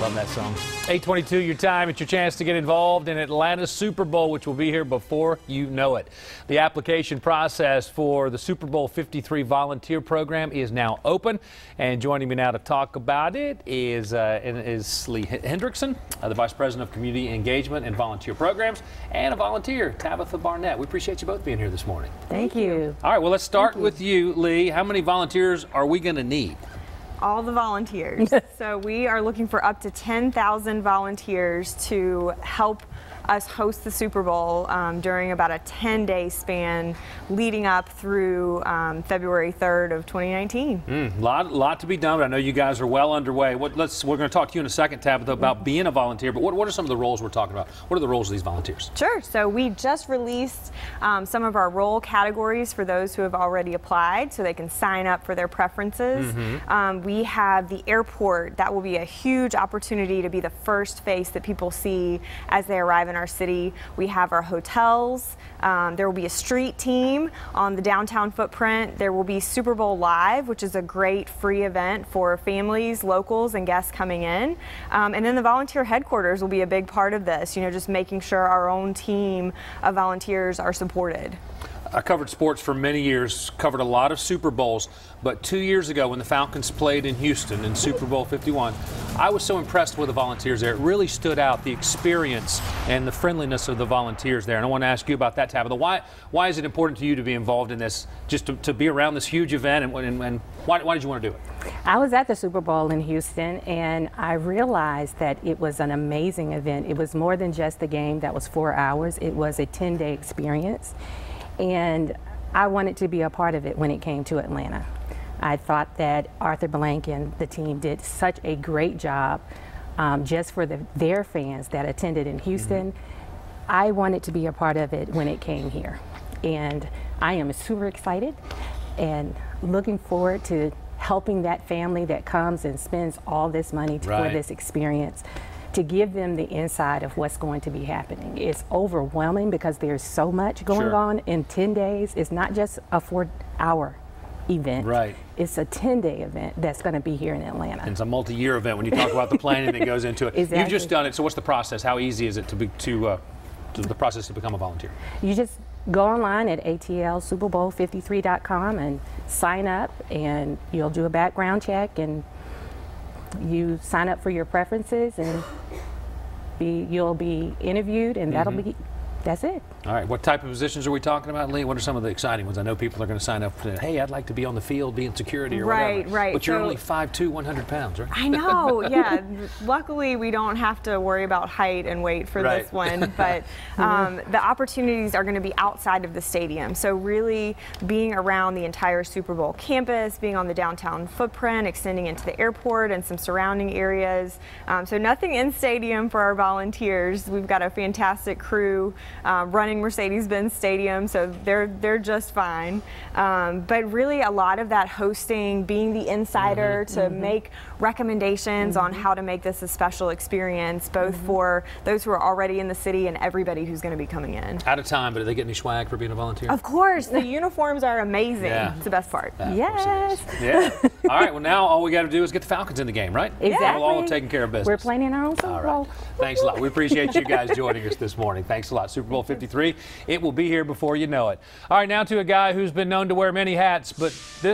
Love that song. 8:22 your time. It's your chance to get involved in Atlanta's Super Bowl, which will be here before you know it. The application process for the Super Bowl 53 volunteer program is now open. And joining me now to talk about it is Lee Hendrickson, the Vice President of Community Engagement and Volunteer Programs, and a volunteer, Tabitha Barnett. We appreciate you both being here this morning. Thank you. All right, well, let's start with you, Lee. How many volunteers are we going to need? All the volunteers. So we are looking for up to 10,000 volunteers to help us host the Super Bowl during about a 10-day span leading up through February 3rd of 2019. Lot to be done, but I know you guys are well underway. We're going to talk to you in a second, Tabitha, about being a volunteer, but what are some of the roles we're talking about? What are the roles of these volunteers? Sure. So we just released some of our role categories for those who have already applied so they can sign up for their preferences. We have the airport. That will be a huge opportunity to be the first face that people see as they arrive in our city. We have our hotels. There will be a street team on the downtown footprint. There will be Super Bowl Live, which is a great free event for families, locals, and guests coming in. And then the volunteer headquarters will be a big part of this, just making sure our own team of volunteers are supported. I covered sports for many years, covered a lot of Super Bowls, but 2 years ago when the Falcons played in Houston in Super Bowl 51, I was so impressed with the volunteers there. It really stood out, the experience and the friendliness of the volunteers there. And I want to ask you about that, Tabitha. Why is it important to you to be involved in this, just to be around this huge event, and why did you want to do it? I was at the Super Bowl in Houston, and I realized that it was an amazing event. It was more than just a game that was 4 hours. It was a 10-day experience. And I wanted to be a part of it when it came to Atlanta. I thought that Arthur Blank and the team did such a great job just for their fans that attended in Houston. I wanted to be a part of it when it came here. And I am super excited and looking forward to helping that family that comes and spends all this money for this experience, to give them the insight of what's going to be happening. It's overwhelming because there's so much going on in 10 days. It's not just a 4-hour event. Right. It's a 10-day event that's going to be here in Atlanta. And it's a multi-year event when you talk about the planning that goes into it. Exactly. You've just done it, so what's the process? How easy is it to the process to become a volunteer? You just go online at atlsuperbowl53.com and sign up, and you'll do a background check, and you sign up for your preferences, and you'll be interviewed, and that's it. All right, what type of positions are we talking about, Lee? What are some of the exciting ones? I know people are going to sign up for, hey, I'd like to be on the field, be in security or whatever. Right. But you're only 5'2", 100 pounds, right? I know, yeah. Luckily, we don't have to worry about height and weight for this one, but the opportunities are going to be outside of the stadium. So really being around the entire Super Bowl campus, being on the downtown footprint, extending into the airport and some surrounding areas. So nothing in stadium for our volunteers. We've got a fantastic crew running Mercedes-Benz Stadium, so they're just fine. But really a lot of that hosting, being the insider to make recommendations on how to make this a special experience, both for those who are already in the city and everybody who's going to be coming in. Out of time, but do they get any swag for being a volunteer? Of course, the uniforms are amazing. It's the best part. Yes. Yeah. All right, well now all we got to do is get the Falcons in the game, right? Exactly. We'll all taken care of business. We're planning our own Super Bowl. All right. Thanks a lot. We appreciate you guys joining us this morning. Thanks a lot. Super Bowl 53, it will be here before you know it. All right, now to a guy who's been known to wear many hats, but this